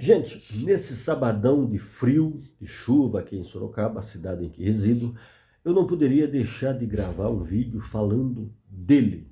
Gente, nesse sabadão de frio, de chuva aqui em Sorocaba, a cidade em que resido, eu não poderia deixar de gravar um vídeo falando dele.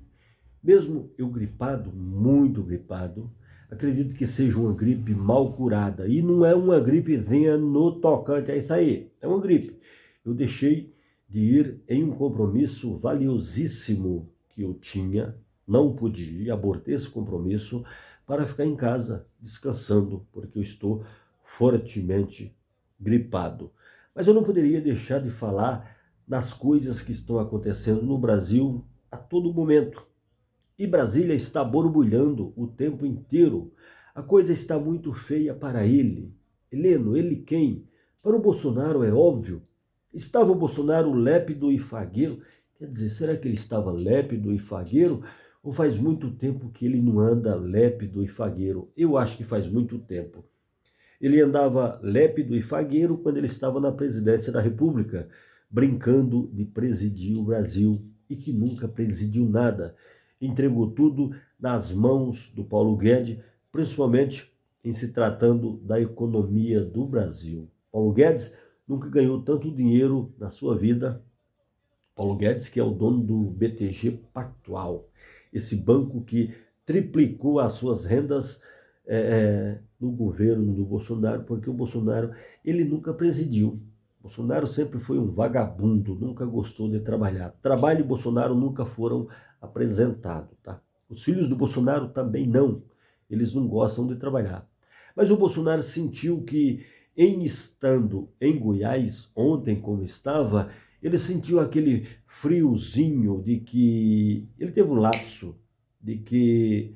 Mesmo eu gripado, muito gripado, acredito que seja uma gripe mal curada. E não é uma gripezinha no tocante a isso aí, é uma gripe. Eu deixei de ir em um compromisso valiosíssimo que eu tinha, não pude ir, abortei esse compromisso para ficar em casa descansando, porque eu estou fortemente gripado. Mas eu não poderia deixar de falar das coisas que estão acontecendo no Brasil a todo momento. E Brasília está borbulhando o tempo inteiro. A coisa está muito feia para ele. Heleno, ele quem? Para o Bolsonaro é óbvio. Estava o Bolsonaro lépido e fagueiro? Quer dizer, será que ele estava lépido e fagueiro? Ou faz muito tempo que ele não anda lépido e fagueiro? Eu acho que faz muito tempo. Ele andava lépido e fagueiro quando ele estava na presidência da República, brincando de presidir o Brasil e que nunca presidiu nada. Entregou tudo nas mãos do Paulo Guedes, principalmente em se tratando da economia do Brasil. Paulo Guedes nunca ganhou tanto dinheiro na sua vida. Paulo Guedes, que é o dono do BTG Pactual, esse banco que triplicou as suas rendas no governo do Bolsonaro, porque o Bolsonaro ele nunca presidiu. Bolsonaro sempre foi um vagabundo, nunca gostou de trabalhar. Trabalho e Bolsonaro nunca foram apresentados, tá? Os filhos do Bolsonaro também não. Eles não gostam de trabalhar. Mas o Bolsonaro sentiu que, em estando em Goiás, ontem como estava, ele sentiu aquele friozinho de que ele teve um lapso de que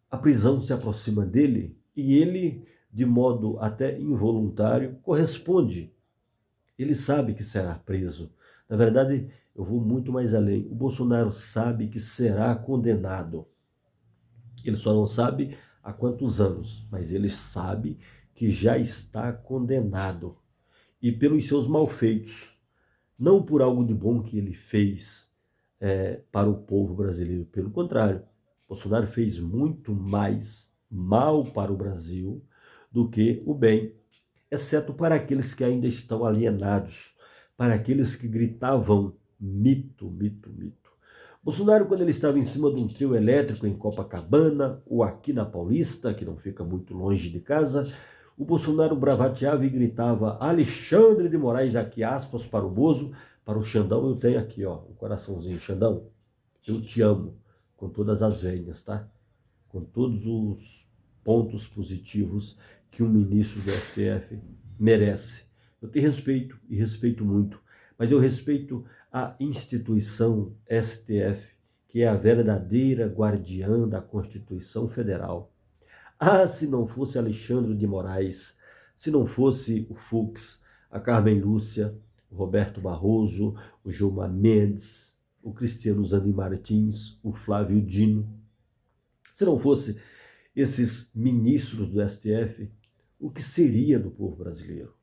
a prisão se aproxima dele e ele, de modo até involuntário, corresponde. Ele sabe que será preso. Na verdade, eu vou muito mais além. O Bolsonaro sabe que será condenado. Ele só não sabe há quantos anos, mas ele sabe que já está condenado. E pelos seus malfeitos, não por algo de bom que ele fez para o povo brasileiro. Pelo contrário, Bolsonaro fez muito mais mal para o Brasil do que o bem, exceto para aqueles que ainda estão alienados, para aqueles que gritavam mito, mito, mito. Bolsonaro, quando ele estava em cima de um trio elétrico em Copacabana ou aqui na Paulista, que não fica muito longe de casa, o Bolsonaro bravateava e gritava Alexandre de Moraes, aqui aspas para o Bozo, para o Xandão eu tenho aqui, ó, um coraçãozinho. Xandão, eu te amo com todas as veias, tá? Com todos os pontos positivos que um ministro do STF merece. Eu te respeito e respeito muito, mas eu respeito a instituição STF, que é a verdadeira guardiã da Constituição Federal. Ah, se não fosse Alexandre de Moraes, se não fosse o Fux, a Carmen Lúcia, o Roberto Barroso, o Gilmar Mendes, o Cristiano Zanin Martins, o Flávio Dino, se não fosse esses ministros do STF, o que seria do povo brasileiro?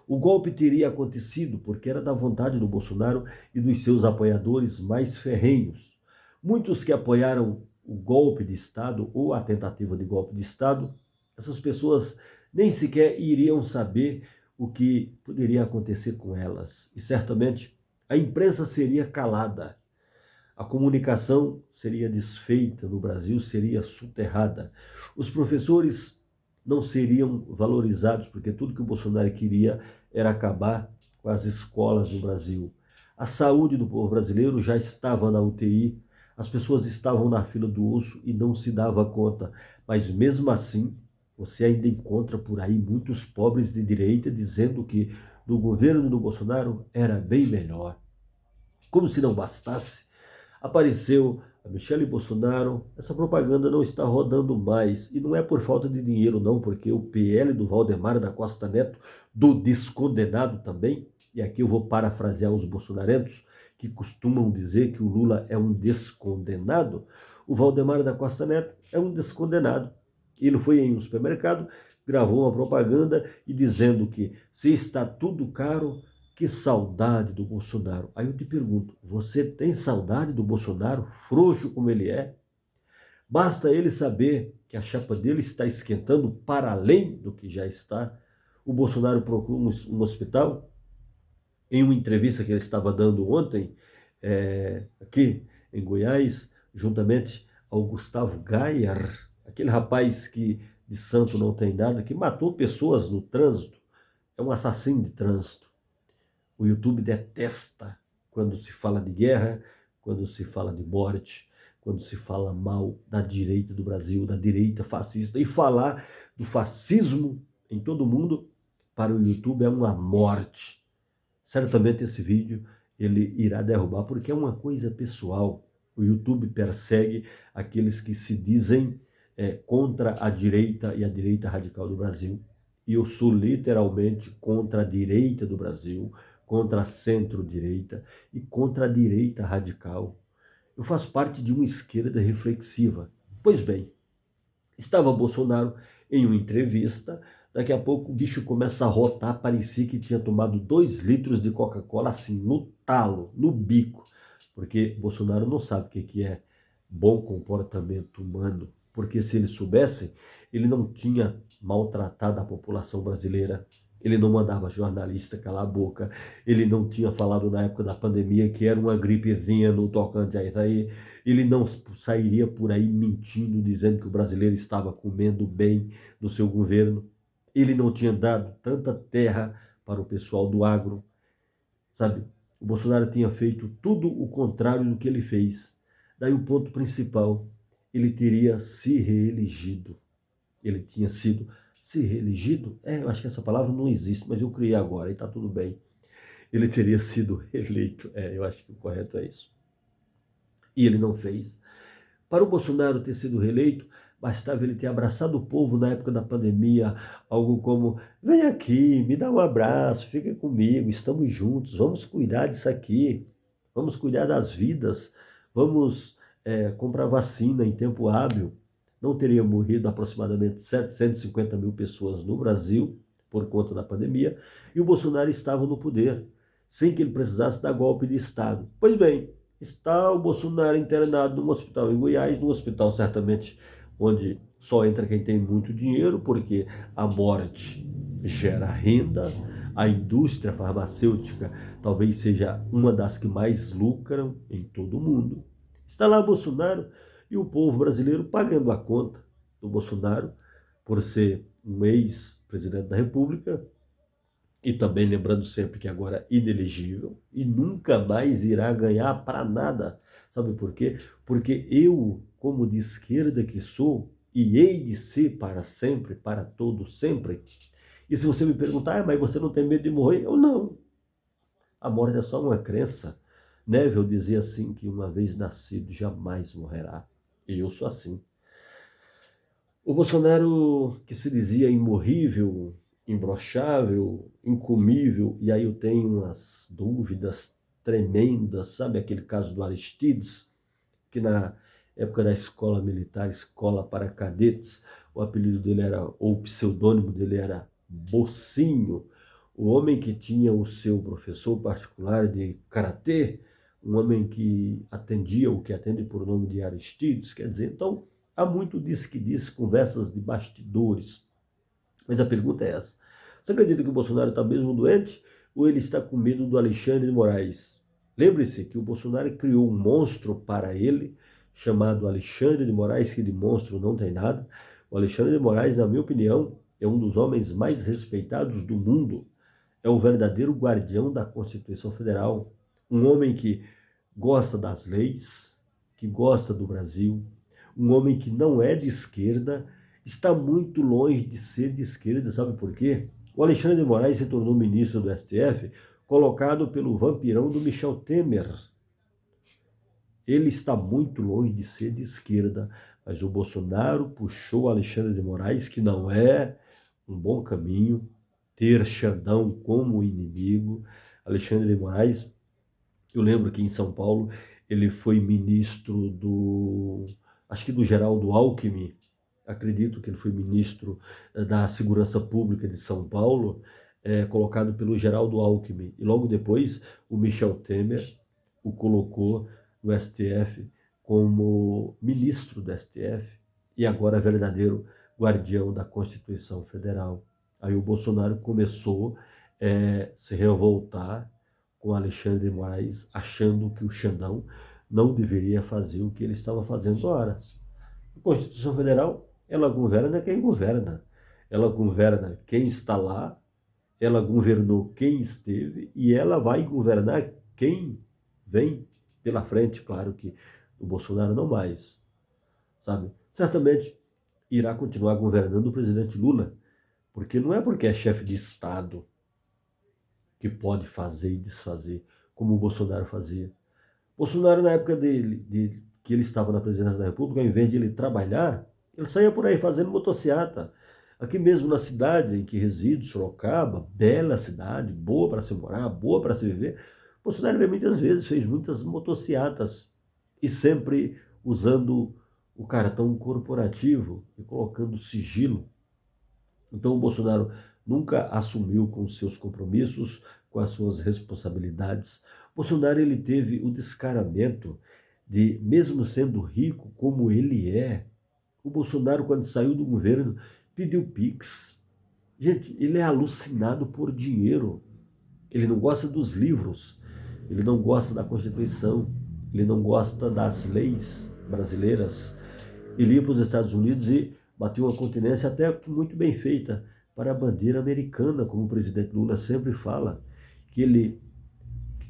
O golpe teria acontecido porque era da vontade do Bolsonaro e dos seus apoiadores mais ferrenhos. Muitos que apoiaram o golpe de Estado ou a tentativa de golpe de Estado, essas pessoas nem sequer iriam saber o que poderia acontecer com elas. E certamente a imprensa seria calada. A comunicação seria desfeita no Brasil, seria soterrada. Os professores não seriam valorizados, porque tudo que o Bolsonaro queria era acabar com as escolas do Brasil. A saúde do povo brasileiro já estava na UTI, as pessoas estavam na fila do osso e não se dava conta. Mas mesmo assim, você ainda encontra por aí muitos pobres de direita dizendo que no governo do Bolsonaro era bem melhor. Como se não bastasse, apareceu a Michele Bolsonaro, essa propaganda não está rodando mais, e não é por falta de dinheiro não, porque o PL do Valdemar da Costa Neto, do descondenado também, e aqui eu vou parafrasear os bolsonarentos, que costumam dizer que o Lula é um descondenado, o Valdemar da Costa Neto é um descondenado. Ele foi em um supermercado, gravou uma propaganda e dizendo que se está tudo caro, que saudade do Bolsonaro. Aí eu te pergunto, você tem saudade do Bolsonaro, frouxo como ele é? Basta ele saber que a chapa dele está esquentando para além do que já está. O Bolsonaro procura um hospital. Em uma entrevista que ele estava dando ontem, aqui em Goiás, juntamente ao Gustavo Gayer, aquele rapaz que de santo não tem nada, que matou pessoas no trânsito, é um assassino de trânsito. O YouTube detesta quando se fala de guerra, quando se fala de morte, quando se fala mal da direita do Brasil, da direita fascista. E falar do fascismo em todo o mundo, para o YouTube é uma morte. Certamente esse vídeo ele irá derrubar, porque é uma coisa pessoal. O YouTube persegue aqueles que se dizem contra a direita e a direita radical do Brasil. E eu sou literalmente contra a direita do Brasil, contra a centro-direita e contra a direita radical. Eu faço parte de uma esquerda reflexiva. Pois bem, estava Bolsonaro em uma entrevista, daqui a pouco o bicho começa a rotar, parecia que tinha tomado 2 litros de Coca-Cola assim, no talo, no bico, porque Bolsonaro não sabe o que é bom comportamento humano, porque se ele soubesse, ele não tinha maltratado a população brasileira, ele não mandava jornalista calar a boca, ele não tinha falado na época da pandemia que era uma gripezinha no tocante a isso aí, ele não sairia por aí mentindo, dizendo que o brasileiro estava comendo bem no seu governo, ele não tinha dado tanta terra para o pessoal do agro, sabe? O Bolsonaro tinha feito tudo o contrário do que ele fez. Daí o ponto principal, ele teria se reelegido. Ele tinha sido se reelegido? Eu acho que essa palavra não existe, mas eu criei agora e está tudo bem. Ele teria sido eleito. Eu acho que o correto é isso. E ele não fez. Para o Bolsonaro ter sido reeleito, bastava ele ter abraçado o povo na época da pandemia, algo como: vem aqui, me dá um abraço, fica comigo, estamos juntos, vamos cuidar disso aqui, vamos cuidar das vidas, vamos comprar vacina em tempo hábil. Não teria morrido aproximadamente 750 mil pessoas no Brasil por conta da pandemia, e o Bolsonaro estava no poder, sem que ele precisasse dar golpe de Estado. Pois bem, está o Bolsonaro internado num hospital em Goiás, num hospital certamente onde só entra quem tem muito dinheiro, porque a morte gera renda, a indústria farmacêutica talvez seja uma das que mais lucram em todo o mundo. Está lá Bolsonaro e o povo brasileiro pagando a conta do Bolsonaro por ser um ex-presidente da República, e também lembrando sempre que agora é inelegível e nunca mais irá ganhar para nada. Sabe por quê? Porque eu, como de esquerda que sou, e hei de ser para sempre, para todo sempre. E se você me perguntar, mas você não tem medo de morrer? Eu não. A morte é só uma crença. Neville dizia assim que uma vez nascido jamais morrerá. E eu sou assim. O Bolsonaro, que se dizia imorrível, imbrochável, incomível, e aí eu tenho umas dúvidas tremendas, sabe aquele caso do Aristides, que na época da escola militar, escola para cadetes, o apelido dele era, ou o pseudônimo dele era Bocinho, o homem que tinha o seu professor particular de karatê, um homem que atendia o que atende por nome de Aristides, quer dizer, então há muito disso que diz, conversas de bastidores. Mas a pergunta é essa: você acredita que o Bolsonaro está mesmo doente ou ele está com medo do Alexandre de Moraes? Lembre-se que o Bolsonaro criou um monstro para ele, chamado Alexandre de Moraes, que de monstro não tem nada. O Alexandre de Moraes, na minha opinião, é um dos homens mais respeitados do mundo. É o verdadeiro guardião da Constituição Federal. Um homem que gosta das leis, que gosta do Brasil, um homem que não é de esquerda, está muito longe de ser de esquerda, sabe por quê? O Alexandre de Moraes se tornou ministro do STF, colocado pelo vampirão do Michel Temer. Ele está muito longe de ser de esquerda, mas o Bolsonaro puxou o Alexandre de Moraes, que não é um bom caminho, ter Xandão como inimigo. Alexandre de Moraes, eu lembro que em São Paulo ele foi ministro acho que do Geraldo Alckmin, acredito que ele foi ministro da Segurança Pública de São Paulo, colocado pelo Geraldo Alckmin. E logo depois o Michel Temer o colocou no STF como ministro do STF e agora verdadeiro guardião da Constituição Federal. Aí o Bolsonaro começou a se revoltar com Alexandre de Moraes, achando que o Xandão não deveria fazer o que ele estava fazendo horas. A Constituição Federal, ela governa quem governa. Ela governa quem está lá, ela governou quem esteve e ela vai governar quem vem pela frente. Claro que o Bolsonaro não mais, sabe? Certamente irá continuar governando o presidente Lula, porque não é porque é chefe de Estado que pode fazer e desfazer, como o Bolsonaro fazia. Bolsonaro, na época que ele estava na presidência da República, ao invés de ele trabalhar, ele saía por aí fazendo motociata. Aqui mesmo na cidade em que resido, Sorocaba, bela cidade, boa para se morar, boa para se viver, Bolsonaro muitas vezes fez muitas motociatas e sempre usando o cartão corporativo e colocando sigilo. Então o Bolsonaro nunca assumiu com os seus compromissos, com as suas responsabilidades. Bolsonaro ele teve o descaramento de, mesmo sendo rico como ele é, o Bolsonaro quando saiu do governo pediu Pix. Gente, ele é alucinado por dinheiro. Ele não gosta dos livros, ele não gosta da Constituição, ele não gosta das leis brasileiras. Ele ia para os Estados Unidos e bateu uma continência até que muito bem feita para a bandeira americana, como o presidente Lula sempre fala, que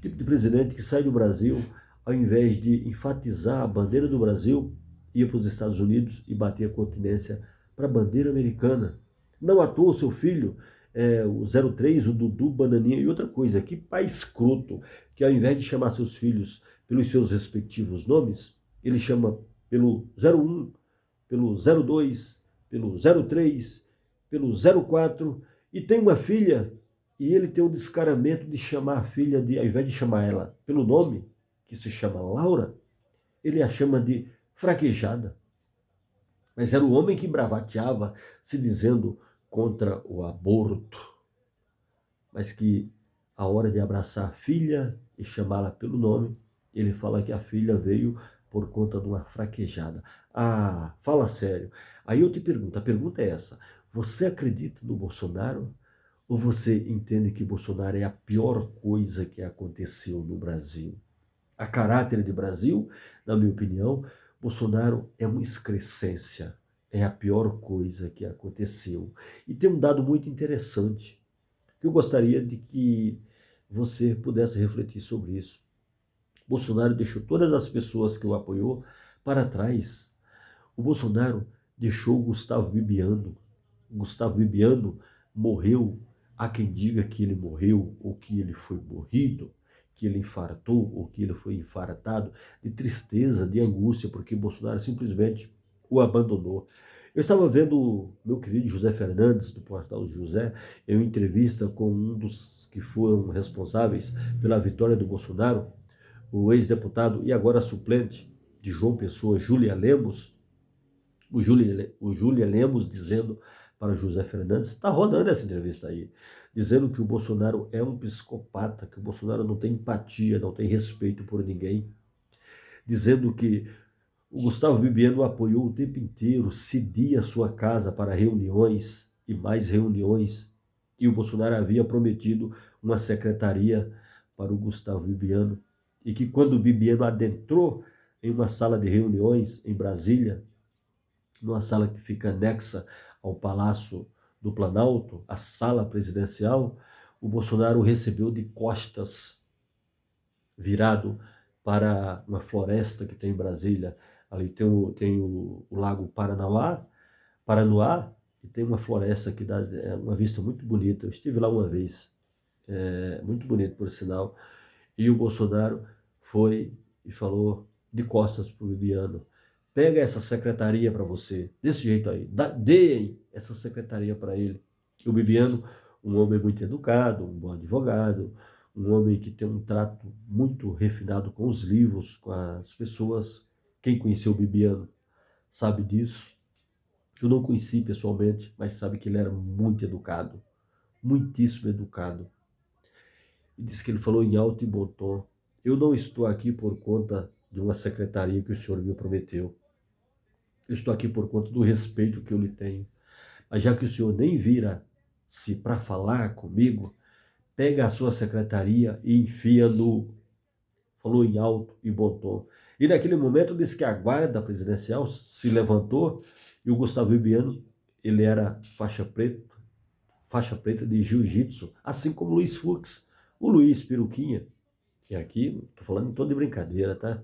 tipo de presidente que sai do Brasil, ao invés de enfatizar a bandeira do Brasil, ia para os Estados Unidos e bater a continência para a bandeira americana. Não à toa o seu filho, o 03, o Dudu, Bananinha e outra coisa, que pai escroto, que ao invés de chamar seus filhos pelos seus respectivos nomes, ele chama pelo 01, pelo 02, pelo 03, pelo 04, e tem uma filha, e ele tem o descaramento de chamar a filha, ao invés de chamar ela pelo nome, que se chama Laura, ele a chama de fraquejada. Mas era o homem que bravateava, se dizendo contra o aborto, mas que a hora de abraçar a filha e chamá-la pelo nome, ele fala que a filha veio por conta de uma fraquejada. Ah, fala sério. Aí eu te pergunto, a pergunta é essa: você acredita no Bolsonaro ou você entende que Bolsonaro é a pior coisa que aconteceu no Brasil? A caráter de Brasil, na minha opinião, Bolsonaro é uma excrescência, é a pior coisa que aconteceu. E tem um dado muito interessante, que eu gostaria de que você pudesse refletir sobre isso. Bolsonaro deixou todas as pessoas que o apoiou para trás. O Bolsonaro deixou o Gustavo Bibiano. O Gustavo Bibiano morreu. Há quem diga que ele morreu ou que ele foi morrido, que ele infartou ou que ele foi infartado, de tristeza, de angústia, porque Bolsonaro simplesmente o abandonou. Eu estava vendo meu querido José Fernandes, do Portal José, em uma entrevista com um dos que foram responsáveis pela vitória do Bolsonaro, o ex-deputado e agora suplente de João Pessoa, Júlia Lemos, o Júlia Lemos dizendo para José Fernandes, está rodando essa entrevista aí, dizendo que o Bolsonaro é um psicopata, que o Bolsonaro não tem empatia, não tem respeito por ninguém, dizendo que o Gustavo Bibiano apoiou o tempo inteiro, cedia sua casa para reuniões e mais reuniões, e o Bolsonaro havia prometido uma secretaria para o Gustavo Bibiano, e que quando o Bibiano adentrou em uma sala de reuniões em Brasília, numa sala que fica anexa ao Palácio do Planalto, a sala presidencial, o Bolsonaro o recebeu de costas, virado para uma floresta que tem em Brasília. Ali tem o Lago Paranoá, e tem uma floresta que dá uma vista muito bonita. Eu estive lá uma vez, muito bonito por sinal, e o Bolsonaro foi e falou de costas para o Bibiano: pega essa secretaria para você, desse jeito aí, deem essa secretaria para ele. E o Bibiano, um homem muito educado, um bom advogado, um homem que tem um trato muito refinado com os livros, com as pessoas. Quem conheceu o Bibiano sabe disso. Eu não conheci pessoalmente, mas sabe que ele era muito educado, muitíssimo educado. E disse que ele falou em alto e bom tom: eu não estou aqui por conta de uma secretaria que o senhor me prometeu. Eu estou aqui por conta do respeito que eu lhe tenho. Mas já que o senhor nem vira-se para falar comigo, pega a sua secretaria e enfia no... Falou em alto e bom tom. E naquele momento disse que a guarda presidencial se levantou e o Gustavo Bibiano, ele era faixa preta de jiu-jitsu, assim como o Luiz Fux, o Luiz Peruquinha. E aqui, estou falando em tom de brincadeira, tá?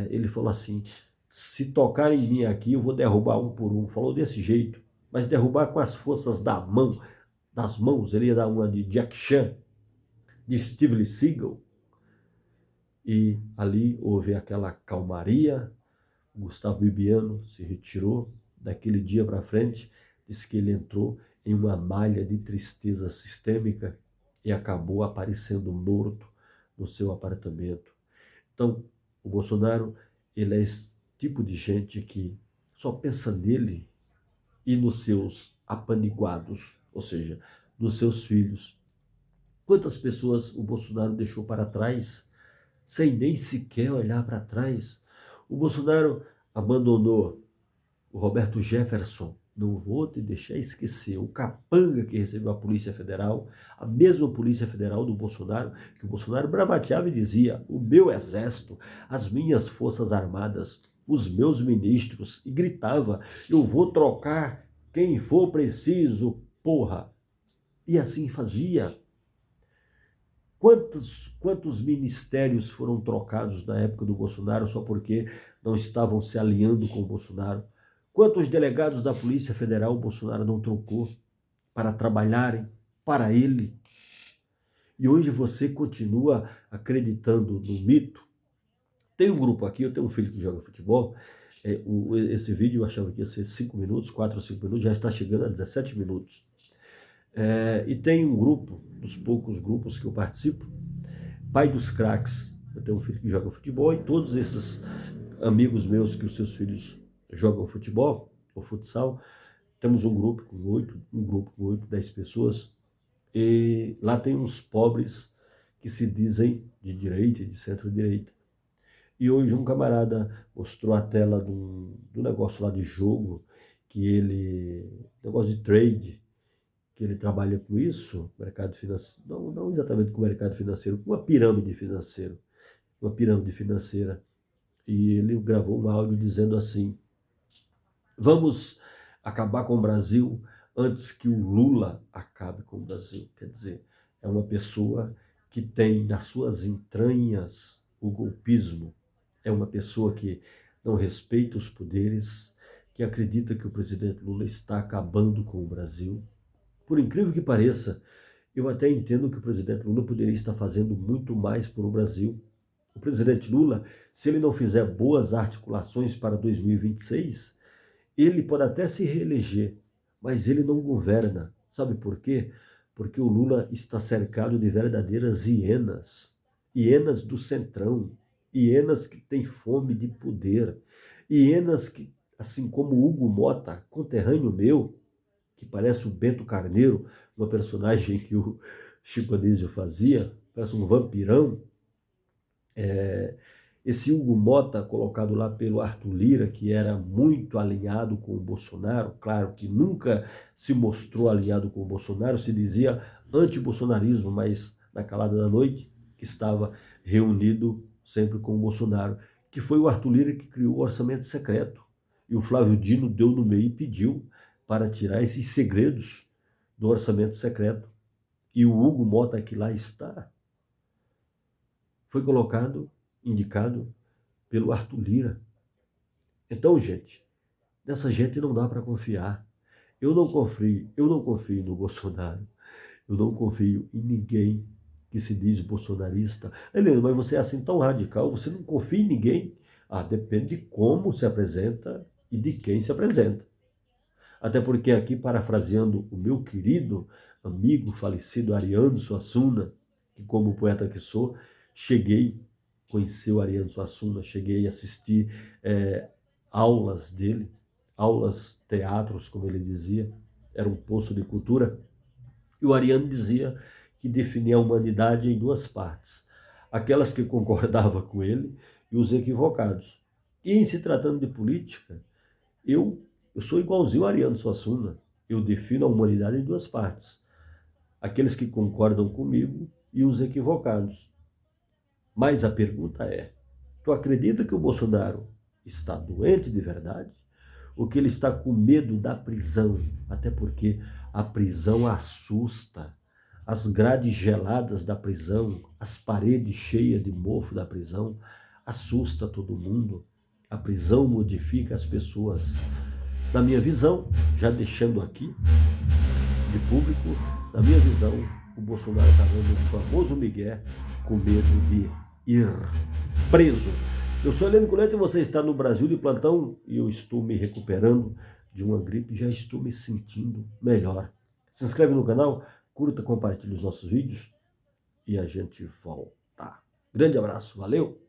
Ele falou assim, se tocar em mim aqui, eu vou derrubar um por um. Falou desse jeito, mas derrubar com as forças das mãos. Ele ia dar uma de Jack Chan, de Steve Seagal. E ali houve aquela calmaria. O Gustavo Bibiano se retirou. Daquele dia para frente, disse que ele entrou em uma malha de tristeza sistêmica e acabou aparecendo morto no seu apartamento. Então, o Bolsonaro, ele é esse tipo de gente que só pensa nele e nos seus apaniguados, ou seja, nos seus filhos. Quantas pessoas o Bolsonaro deixou para trás, sem nem sequer olhar para trás? O Bolsonaro abandonou o Roberto Jefferson, não vou te deixar esquecer, o capanga que recebeu a Polícia Federal, a mesma Polícia Federal do Bolsonaro, que o Bolsonaro bravateava e dizia, o meu exército, as minhas forças armadas, os meus ministros, e gritava, eu vou trocar quem for preciso, porra. E assim fazia. Quantos ministérios foram trocados na época do Bolsonaro só porque não estavam se alinhando com o Bolsonaro? Quantos delegados da Polícia Federal o Bolsonaro não trocou para trabalharem para ele? E hoje você continua acreditando no mito? Tem um grupo aqui, eu tenho um filho que joga futebol, esse vídeo eu achava que ia ser 5 minutos, 4 ou 5 minutos, já está chegando a 17 minutos. E tem um grupo, dos poucos grupos que eu participo, Pai dos Craques. Eu tenho um filho que joga futebol e todos esses amigos meus que os seus filhos jogam futebol ou futsal, temos um grupo com 8, 10 pessoas, e lá tem uns pobres que se dizem de direita e de centro-direita. E hoje um camarada mostrou a tela do negócio lá de jogo, negócio de trade, que ele trabalha com isso, mercado financeiro, não exatamente com o mercado financeiro, com uma pirâmide financeira. E ele gravou um áudio dizendo assim, vamos acabar com o Brasil antes que o Lula acabe com o Brasil. Quer dizer, é uma pessoa que tem nas suas entranhas o golpismo, é uma pessoa que não respeita os poderes, que acredita que o presidente Lula está acabando com o Brasil. Por incrível que pareça, eu até entendo que o presidente Lula poderia estar fazendo muito mais por o Brasil. O presidente Lula, se ele não fizer boas articulações para 2026, ele pode até se reeleger, mas ele não governa. Sabe por quê? Porque o Lula está cercado de verdadeiras hienas, hienas do centrão, hienas que têm fome de poder, hienas que, assim como Hugo Mota, conterrâneo meu, que parece o Bento Carneiro, uma personagem que o Chico Anísio fazia, parece um vampirão. Esse Hugo Mota, colocado lá pelo Arthur Lira, que era muito alinhado com o Bolsonaro, claro que nunca se mostrou alinhado com o Bolsonaro, se dizia anti-bolsonarismo, mas na calada da noite estava reunido sempre com o Bolsonaro, que foi o Arthur Lira que criou o orçamento secreto. E o Flávio Dino deu no meio e pediu para tirar esses segredos do orçamento secreto. E o Hugo Mota, que lá está, foi indicado pelo Arthur Lira. Então, gente, dessa gente não dá para confiar. Eu não confio no Bolsonaro. Eu não confio em ninguém que se diz bolsonarista. Helena, mas você é assim tão radical, você não confia em ninguém? Depende de como se apresenta e de quem se apresenta. Até porque aqui, parafraseando o meu querido amigo falecido Ariano Suassuna, que como poeta que sou, conheci o Ariano Suassuna, cheguei a assistir aulas dele, aulas teatros, como ele dizia, era um poço de cultura. E o Ariano dizia que definia a humanidade em duas partes. Aquelas que concordavam com ele e os equivocados. E em se tratando de política, eu sou igualzinho a Ariano Suassuna. Eu defino a humanidade em duas partes. Aqueles que concordam comigo e os equivocados. Mas a pergunta é, tu acredita que o Bolsonaro está doente de verdade? Ou que ele está com medo da prisão? Até porque a prisão assusta. As grades geladas da prisão, as paredes cheias de mofo da prisão, assusta todo mundo. A prisão modifica as pessoas. Na minha visão, já deixando aqui de público, na minha visão, o Bolsonaro está dando o famoso migué com medo de ir preso. Eu sou Heleno Coleta e você está no Brasil de plantão e eu estou me recuperando de uma gripe e já estou me sentindo melhor. Se inscreve no canal, curta, compartilhe os nossos vídeos e a gente volta. Grande abraço, valeu!